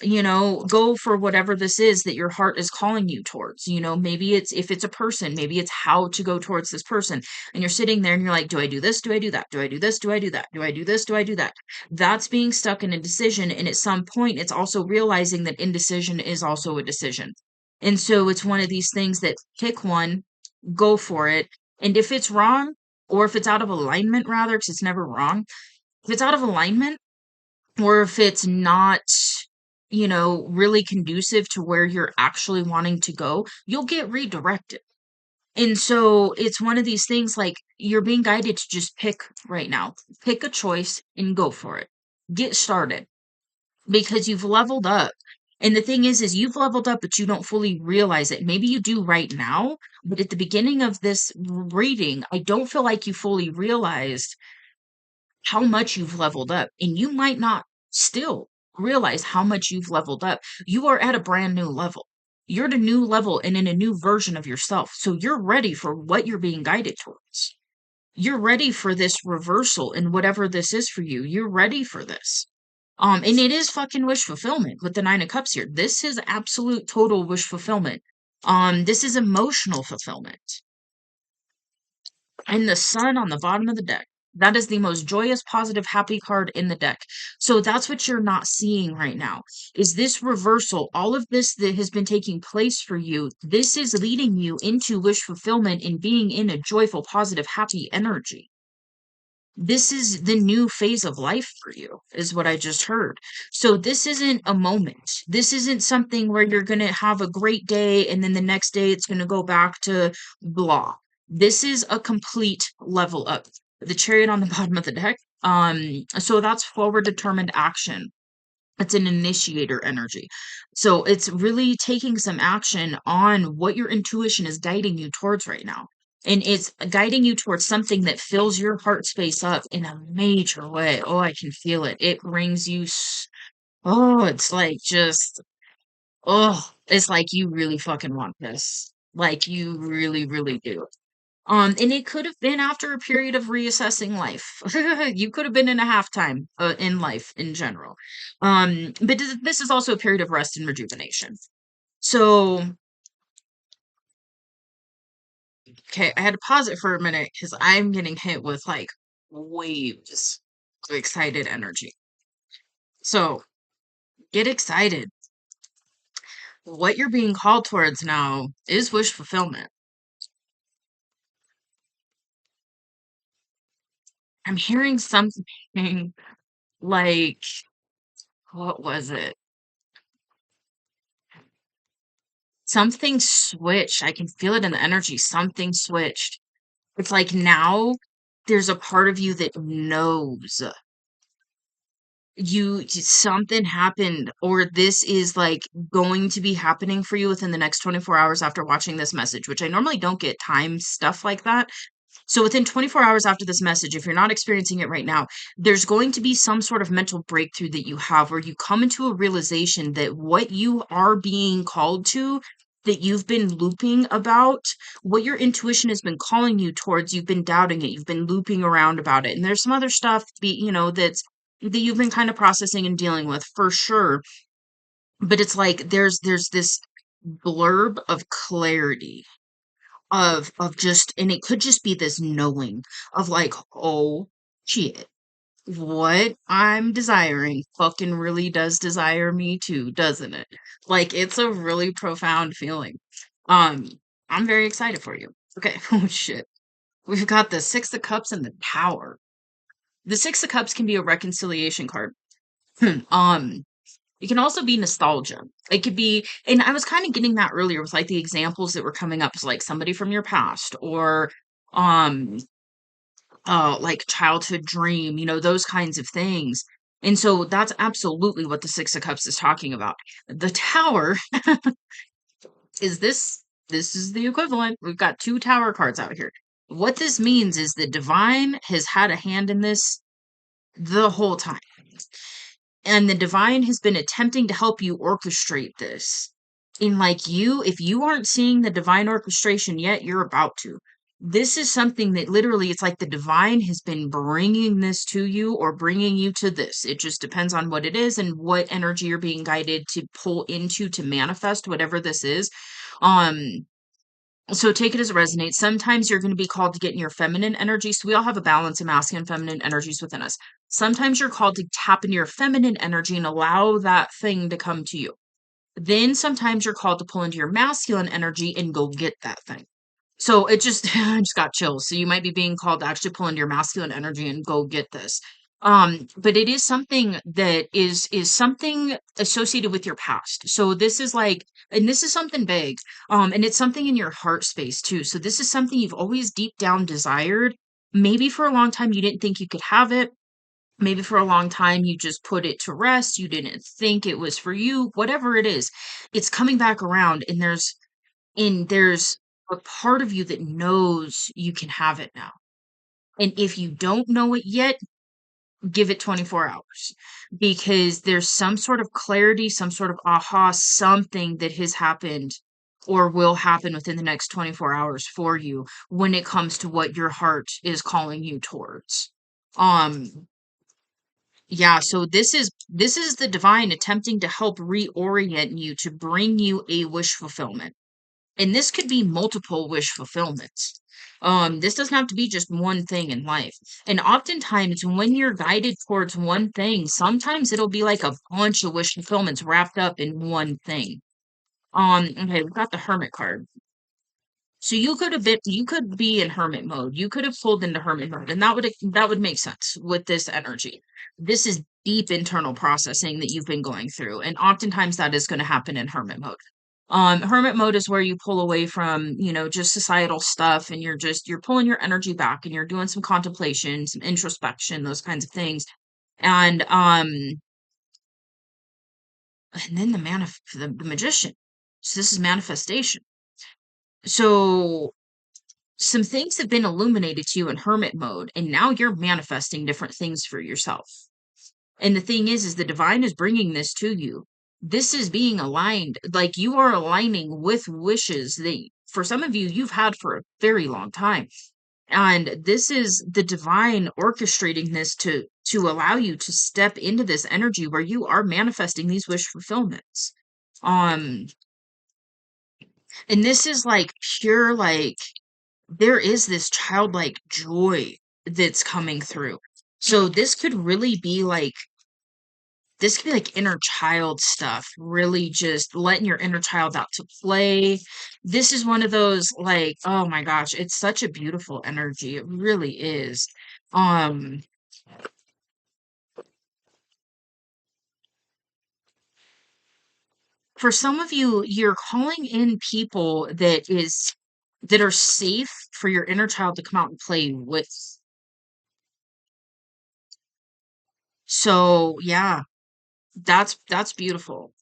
go for whatever this is that your heart is calling you towards. Maybe it's if it's a person, maybe it's how to go towards this person. And you're sitting there and you're like, do I do this? Do I do that? Do I do this? Do I do that? Do I do this? Do I do that? That's being stuck in a decision. And at some point, it's also realizing that indecision is also a decision. And so it's one of these things that pick one, go for it. And if it's wrong, or if it's out of alignment, rather, because it's never wrong, if it's out of alignment, or if it's not, really conducive to where you're actually wanting to go, you'll get redirected. And so it's one of these things like you're being guided to just pick right now, pick a choice and go for it. Get started because you've leveled up. And the thing is you've leveled up, but you don't fully realize it. Maybe you do right now, but at the beginning of this reading, I don't feel like you fully realized how much you've leveled up. And you might not still realize how much you've leveled up. You are at a brand new level. You're at a new level and in a new version of yourself. So you're ready for what you're being guided towards. You're ready for this reversal and whatever this is for you. You're ready for this. And it is fucking wish fulfillment with the Nine of Cups here. This is absolute total wish fulfillment. This is emotional fulfillment. And the sun on the bottom of the deck. That is the most joyous, positive, happy card in the deck. So that's what you're not seeing right now. Is this reversal, all of this that has been taking place for you, this is leading you into wish fulfillment and being in a joyful, positive, happy energy. This is the new phase of life for you, is what I just heard. So this isn't a moment. This isn't something where you're going to have a great day and then the next day it's going to go back to blah. This is a complete level up. The chariot on the bottom of the deck. So that's forward determined action. It's an initiator energy. So it's really taking some action on what your intuition is guiding you towards right now. And it's guiding you towards something that fills your heart space up in a major way. Oh, I can feel it. It brings you, oh, it's like just, oh, it's like you really fucking want this. Like you really, really do. And it could have been after a period of reassessing life. You could have been in a halftime in life in general. But this is also a period of rest and rejuvenation. So, okay, I had to pause it for a minute because I'm getting hit with like waves of excited energy. So, get excited. What you're being called towards now is wish fulfillment. I'm hearing something like, what was it? Something switched. I can feel it in the energy. Something switched. It's like now there's a part of you that knows something happened, or this is like going to be happening for you within the next 24 hours after watching this message, which I normally don't get time stuff like that. So within 24 hours after this message, if you're not experiencing it right now, there's going to be some sort of mental breakthrough that you have where you come into a realization that what you are being called to, that you've been looping about, what your intuition has been calling you towards, you've been doubting it, you've been looping around about it. And there's some other stuff that you've been kind of processing and dealing with for sure. But it's like there's this blurb of clarity of just, and it could just be this knowing of like, oh shit, what I'm desiring fucking really does desire me too, doesn't it? Like it's a really profound feeling. um I'm very excited for you. Okay. Oh shit, we've got the Six of Cups and the Tower. The Six of Cups can be a reconciliation card. um it can also be nostalgia. It could be, and I was kind of getting that earlier with like the examples that were coming up, is like somebody from your past, or um like childhood dream, those kinds of things. And so that's absolutely what the Six of Cups is talking about. The Tower is this is the equivalent. We've got two Tower cards out here. What this means is the divine has had a hand in this the whole time. And the divine has been attempting to help you orchestrate this. In like if you aren't seeing the divine orchestration yet, you're about to. This is something that literally, it's like the divine has been bringing this to you or bringing you to this. It just depends on what it is and what energy you're being guided to pull into to manifest whatever this is. Um, so take it as it resonates. Sometimes you're going to be called to get in your feminine energy. So we all have a balance of masculine and feminine energies within us. Sometimes you're called to tap into your feminine energy and allow that thing to come to you. Then sometimes you're called to pull into your masculine energy and go get that thing. So it just I just got chills. So you might be being called to actually pull into your masculine energy and go get this. But it is something that is something associated with your past. So this is like, and this is something big. And it's something in your heart space too. So this is something you've always deep down desired. Maybe for a long time you didn't think you could have it. Maybe for a long time you just put it to rest. You didn't think it was for you. Whatever it is, it's coming back around, and there's a part of you that knows you can have it now. And if you don't know it yet, give it 24 hours, because there's some sort of clarity, some sort of aha, something that has happened or will happen within the next 24 hours for you when it comes to what your heart is calling you towards. Um yeah, so this is the divine attempting to help reorient you to bring you a wish fulfillment. And this could be multiple wish fulfillments. This doesn't have to be just one thing in life. And oftentimes, when you're guided towards one thing, sometimes it'll be like a bunch of wish fulfillments wrapped up in one thing. Okay, we've got the Hermit card. So you could be in hermit mode. You could have pulled into hermit mode, and that would make sense with this energy. This is deep internal processing that you've been going through, and oftentimes that is going to happen in hermit mode. Hermit mode is where you pull away from, just societal stuff, and you're pulling your energy back, and you're doing some contemplation, some introspection, those kinds of things. And and then the magician. So this is manifestation. So some things have been illuminated to you in hermit mode, and now you're manifesting different things for yourself. And the thing is the divine is bringing this to you. This is being aligned, like you are aligning with wishes that for some of you you've had for a very long time. And this is the divine orchestrating this to allow you to step into this energy where you are manifesting these wish fulfillments. Um and this is like pure, like there is this childlike joy that's coming through. So this could be like inner child stuff, really just letting your inner child out to play. This is one of those, like, oh my gosh, it's such a beautiful energy. It really is. Um, for some of you, you're calling in people that are safe for your inner child to come out and play with. So yeah, that's beautiful.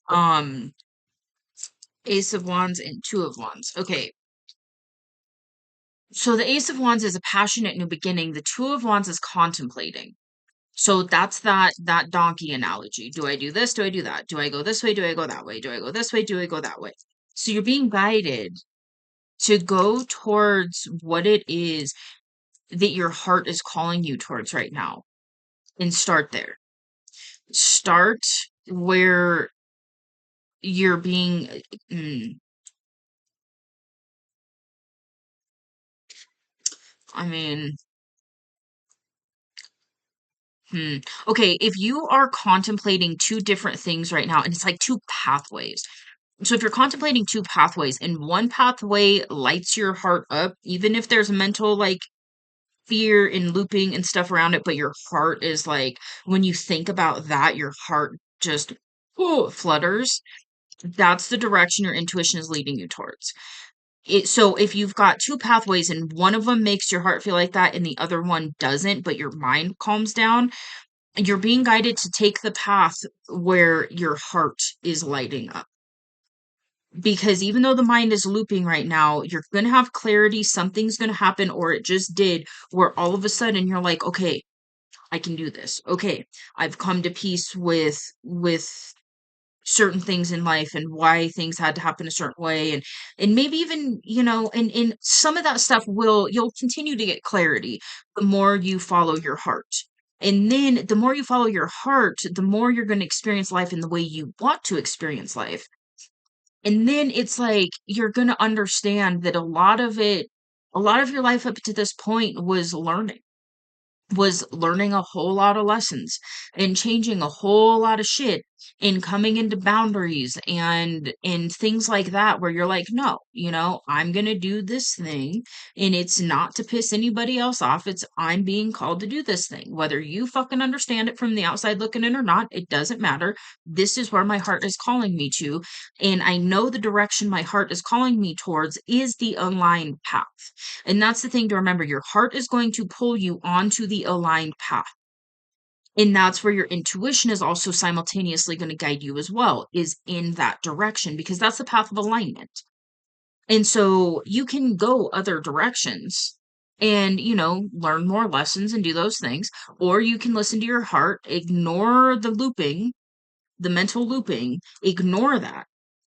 Ace of Wands and Two of Wands. Okay. So the Ace of Wands is a passionate new beginning. The Two of Wands is contemplating. So that's that donkey analogy. Do I do this? Do I do that? Do I go this way? Do I go that way? Do I go this way? Do I go that way? So you're being guided to go towards what it is that your heart is calling you towards right now, and start there. Start where you're being mm, I mean, hmm. Okay, if you are contemplating two different things right now, and it's like two pathways. So if you're contemplating two pathways and one pathway lights your heart up, even if there's mental like fear and looping and stuff around it, but your heart is like, when you think about that, your heart just flutters. That's the direction your intuition is leading you towards. So if you've got two pathways and one of them makes your heart feel like that and the other one doesn't, but your mind calms down, you're being guided to take the path where your heart is lighting up. Because even though the mind is looping right now, you're going to have clarity. Something's going to happen, or it just did, where all of a sudden you're like, okay, I can do this. Okay, I've come to peace with certain things in life and why things had to happen a certain way, and maybe even, and some of that stuff you'll continue to get clarity the more you follow your heart. And then the more you follow your heart, the more you're going to experience life in the way you want to experience life. And then it's like you're gonna understand that a lot of your life up to this point was learning a whole lot of lessons and changing a whole lot of shit and coming into boundaries and things like that, where you're like, no, I'm gonna do this thing, and it's not to piss anybody else off. It's I'm being called to do this thing. Whether you fucking understand it from the outside looking in or not, it doesn't matter. This is where my heart is calling me to. And I know the direction my heart is calling me towards is the aligned path. And that's the thing to remember. Your heart is going to pull you onto the aligned path. And that's where your intuition is also simultaneously going to guide you as well, is in that direction, because that's the path of alignment. And so you can go other directions and, learn more lessons and do those things, or you can listen to your heart, ignore the looping, the mental looping, ignore that.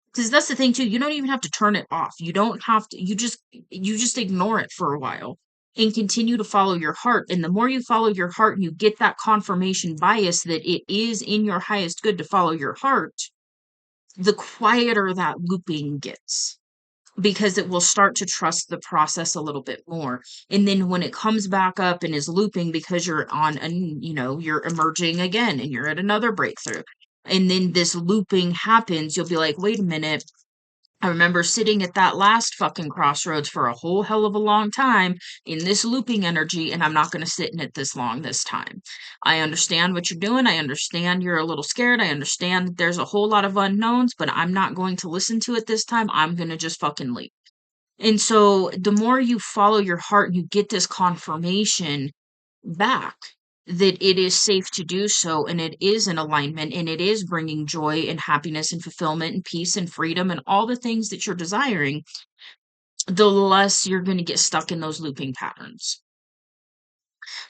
Because that's the thing too, you don't even have to turn it off. You don't have to, you just ignore it for a while and continue to follow your heart. And the more you follow your heart and you get that confirmation bias that it is in your highest good to follow your heart, the quieter that looping gets, because it will start to trust the process a little bit more. And then when it comes back up and is looping because you're on, and you're emerging again and you're at another breakthrough, and then this looping happens, you'll be like, wait a minute, I remember sitting at that last fucking crossroads for a whole hell of a long time in this looping energy, and I'm not going to sit in it this long this time. I understand what you're doing. I understand you're a little scared. I understand that there's a whole lot of unknowns, but I'm not going to listen to it this time. I'm going to just fucking leave. And so the more you follow your heart, you get this confirmation back that it is safe to do so, and it is in alignment, and it is bringing joy and happiness and fulfillment and peace and freedom and all the things that you're desiring, the less you're going to get stuck in those looping patterns.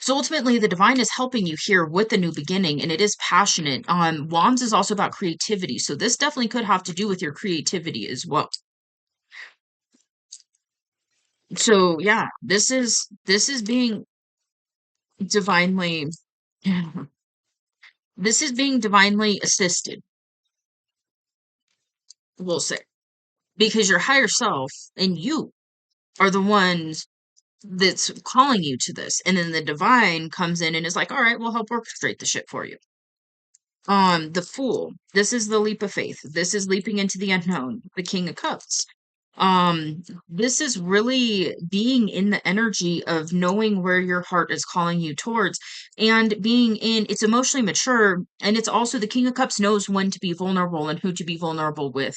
So ultimately, the divine is helping you here with the new beginning, and it is passionate. Wands is also about creativity, so this definitely could have to do with your creativity as well. So yeah, this is being divinely this is being divinely assisted, we'll say, because your higher self and you are the ones that's calling you to this, and then the divine comes in and is like, all right, we'll help orchestrate the shit for you. The Fool, this is the leap of faith. This is leaping into the unknown. The King of Cups, Um, this is really being in the energy of knowing where your heart is calling you towards and being in it's emotionally mature, and it's also the King of Cups knows when to be vulnerable and who to be vulnerable with,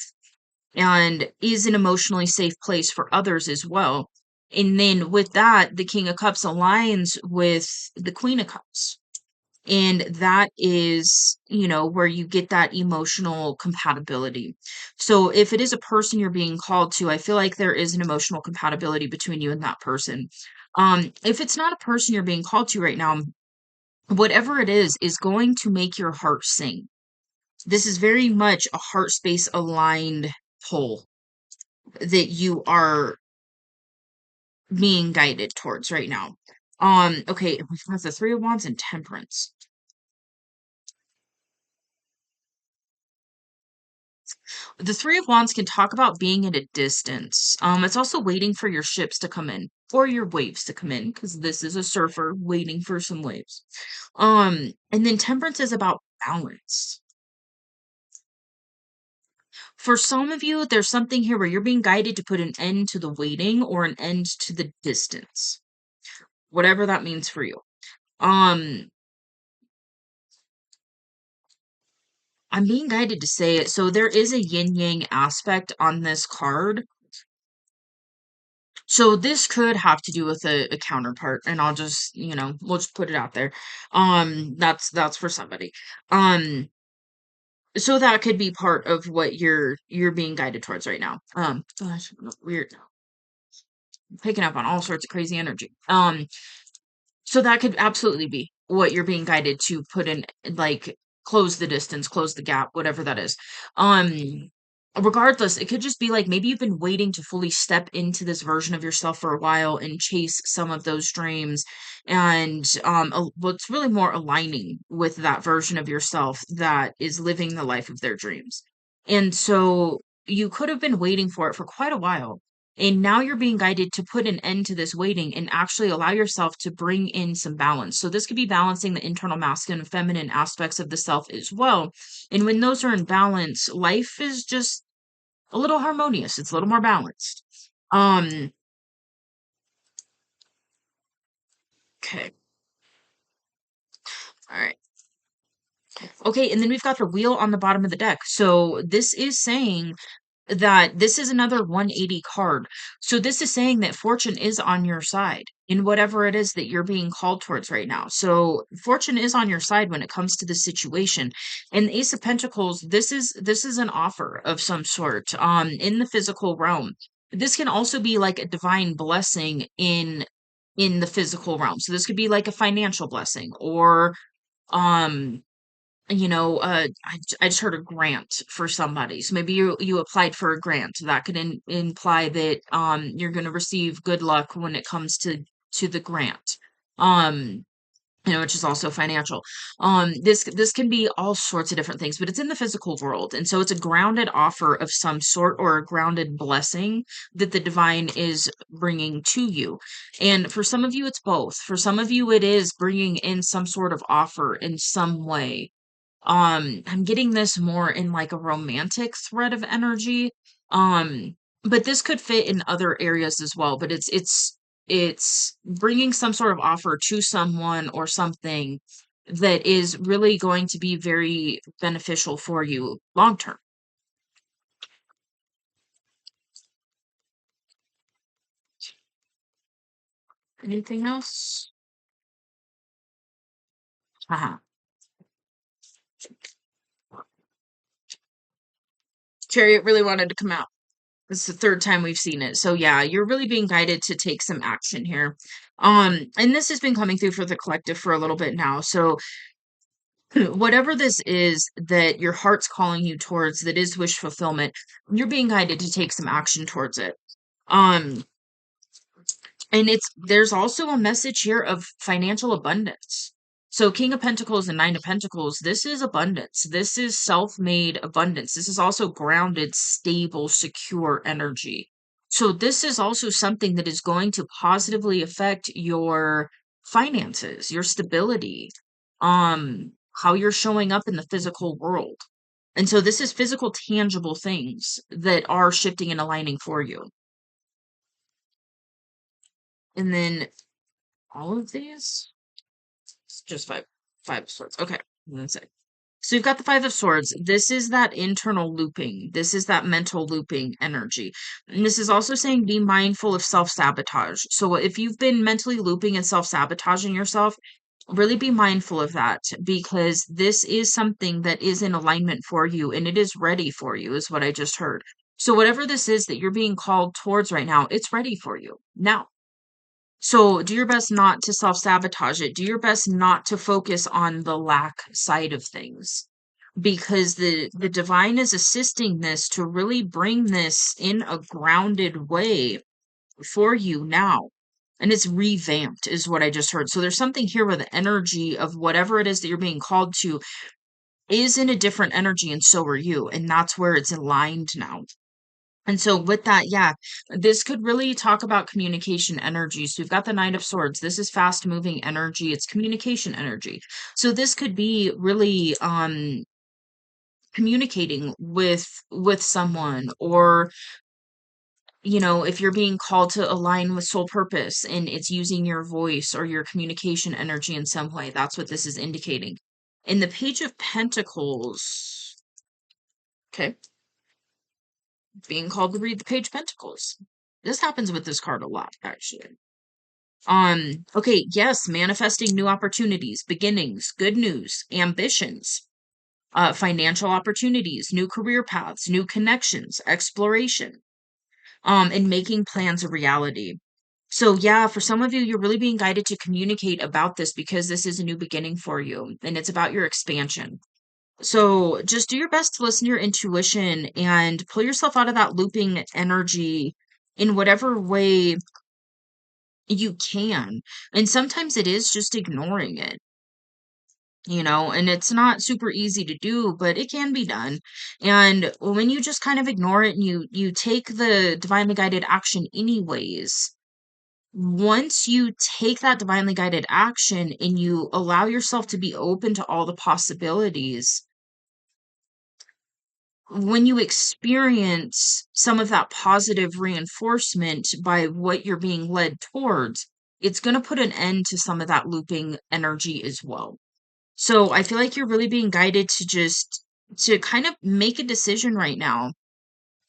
and is an emotionally safe place for others as well. And then with that, the King of Cups aligns with the Queen of Cups. And that is, where you get that emotional compatibility. So if it is a person you're being called to, I feel like there is an emotional compatibility between you and that person. If it's not a person you're being called to right now, whatever it is going to make your heart sing. This is very much a heart space aligned pull that you are being guided towards right now. Okay, we've got the Three of Wands and Temperance. The Three of Wands can talk about being at a distance. It's also waiting for your ships to come in or your waves to come in, because this is a surfer waiting for some waves. And then Temperance is about balance. For some of you, there's something here where you're being guided to put an end to the waiting or an end to the distance, whatever that means for you. Um, I'm being guided to say it. So there is a yin yang aspect on this card. So this could have to do with a counterpart, and I'll just, we'll just put it out there. That's for somebody. Um, so that could be part of what you're being guided towards right now. Gosh, weird. Picking up on all sorts of crazy energy. So that could absolutely be what you're being guided to put in, like, close the distance, close the gap, whatever that is. Regardless, it could just be like maybe you've been waiting to fully step into this version of yourself for a while and chase some of those dreams. And what's really more aligning with that version of yourself that is living the life of their dreams. And so you could have been waiting for it for quite a while, and now you're being guided to put an end to this waiting and actually allow yourself to bring in some balance. So this could be balancing the internal masculine and feminine aspects of the self as well. And when those are in balance, life is just a little harmonious. It's a little more balanced. Um, okay. All right. Okay, and then we've got the wheel on the bottom of the deck. So this is saying that this is another 180 card. So this is saying that fortune is on your side in whatever it is that you're being called towards right now. So fortune is on your side when it comes to the situation. And the Ace of Pentacles, this is an offer of some sort in the physical realm. This can also be like a divine blessing in the physical realm. So this could be like a financial blessing, or um I just heard a grant for somebody. So maybe you applied for a grant. That could imply that you're going to receive good luck when it comes to the grant. Um, which is also financial. This can be all sorts of different things, but it's in the physical world, and so it's a grounded offer of some sort or a grounded blessing that the divine is bringing to you. And for some of you, it's both. For some of you, it is bringing in some sort of offer in some way. I'm getting this more in like a romantic thread of energy. But this could fit in other areas as well, but it's bringing some sort of offer to someone or something that is really going to be very beneficial for you long term. Anything else? Haha. Chariot really wanted to come out. This is the third time we've seen it. So yeah, you're really being guided to take some action here. And this has been coming through for the collective for a little bit now. So whatever this is that your heart's calling you towards, that is wish fulfillment, you're being guided to take some action towards it. Um, and there's also a message here of financial abundance. So King of Pentacles and Nine of Pentacles, this is abundance. This is self-made abundance. This is also grounded, stable, secure energy. So this is also something that is going to positively affect your finances, your stability, how you're showing up in the physical world. And so this is physical, tangible things that are shifting and aligning for you. And then all of these, it's just five of swords. Okay, that's it. So you've got the Five of Swords. This is that internal looping. This is that mental looping energy. And this is also saying be mindful of self-sabotage. So if you've been mentally looping and self-sabotaging yourself, really be mindful of that because this is something that is in alignment for you and it is ready for you, is what I just heard. So whatever this is that you're being called towards right now, it's ready for you now. So do your best not to self-sabotage it. Do your best not to focus on the lack side of things because the divine is assisting this to really bring this in a grounded way for you now. And it's revamped is what I just heard. So there's something here where the energy of whatever it is that you're being called to is in a different energy and so are you. And that's where it's aligned now. And so with that, yeah, this could really talk about communication energy. So we've got the Knight of Swords. This is fast moving energy. It's communication energy. So this could be really communicating with someone, or if you're being called to align with soul purpose and it's using your voice or your communication energy in some way. That's what this is indicating. In the Page of Pentacles, okay, being called to read the Page of Pentacles. This happens with this card a lot, actually. Okay, yes, manifesting new opportunities, beginnings, good news, ambitions, financial opportunities, new career paths, new connections, exploration, and making plans a reality. So yeah, for some of you, you're really being guided to communicate about this because this is a new beginning for you and it's about your expansion. So just do your best to listen to your intuition and pull yourself out of that looping energy in whatever way you can. And sometimes it is just ignoring it, and it's not super easy to do, but it can be done. And when you just kind of ignore it and you take the divinely guided action anyways, once you take that divinely guided action and you allow yourself to be open to all the possibilities, when you experience some of that positive reinforcement by what you're being led towards, it's going to put an end to some of that looping energy as well. So I feel like you're really being guided to kind of make a decision right now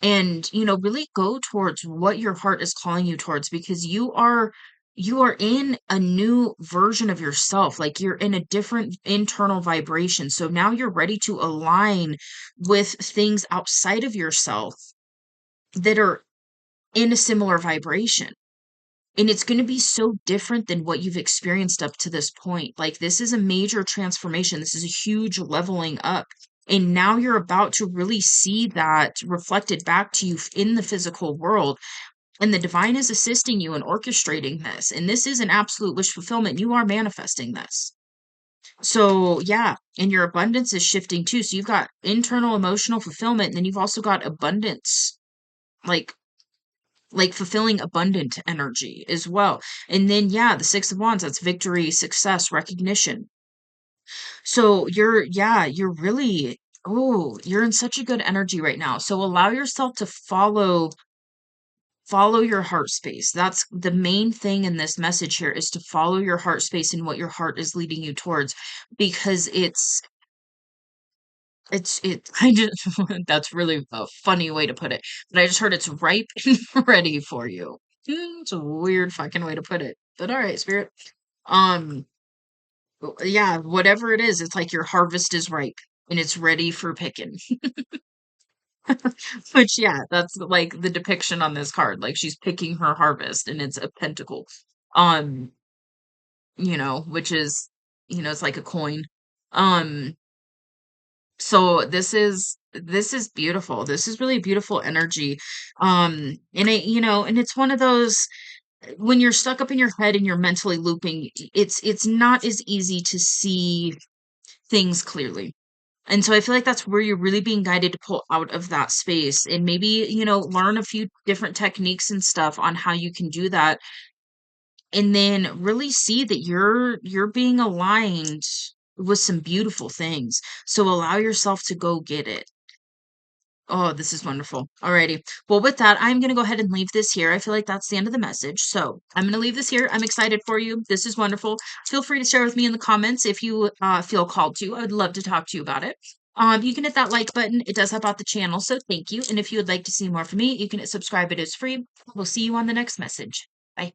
and really go towards what your heart is calling you towards because you are in a new version of yourself, like you're in a different internal vibration. So now you're ready to align with things outside of yourself that are in a similar vibration. And it's going to be so different than what you've experienced up to this point. Like, this is a major transformation. This is a huge leveling up. And now you're about to really see that reflected back to you in the physical world. And the divine is assisting you in orchestrating this. And this is an absolute wish fulfillment. You are manifesting this. So, yeah. And your abundance is shifting too. So, you've got internal emotional fulfillment. And then you've also got abundance, like fulfilling abundant energy as well. And then yeah, the Six of Wands, that's victory, success, recognition. So you're really, oh, you're in such a good energy right now. So allow yourself to follow your heart space. That's the main thing in this message here, is to follow your heart space and what your heart is leading you towards, because I just that's really a funny way to put it, but I just heard it's ripe and ready for you. It's a weird fucking way to put it, but all right, spirit. Um, yeah, whatever it is, it's like your harvest is ripe and it's ready for picking. Which, yeah, that's like the depiction on this card. Like she's picking her harvest, and it's a pentacle. Um, which is, it's like a coin. Um, So this is beautiful. This is really beautiful energy. And it's one of those, when you're stuck up in your head and you're mentally looping, it's not as easy to see things clearly. And so I feel like that's where you're really being guided to pull out of that space and maybe, learn a few different techniques and stuff on how you can do that, and then really see that you're being aligned with some beautiful things. So allow yourself to go get it. Oh, this is wonderful. Alrighty. Well, with that, I'm going to go ahead and leave this here. I feel like that's the end of the message. So I'm going to leave this here. I'm excited for you. This is wonderful. Feel free to share with me in the comments if you feel called to. I would love to talk to you about it. You can hit that like button. It does help out the channel. So thank you. And if you would like to see more from me, you can hit subscribe. It is free. We'll see you on the next message. Bye.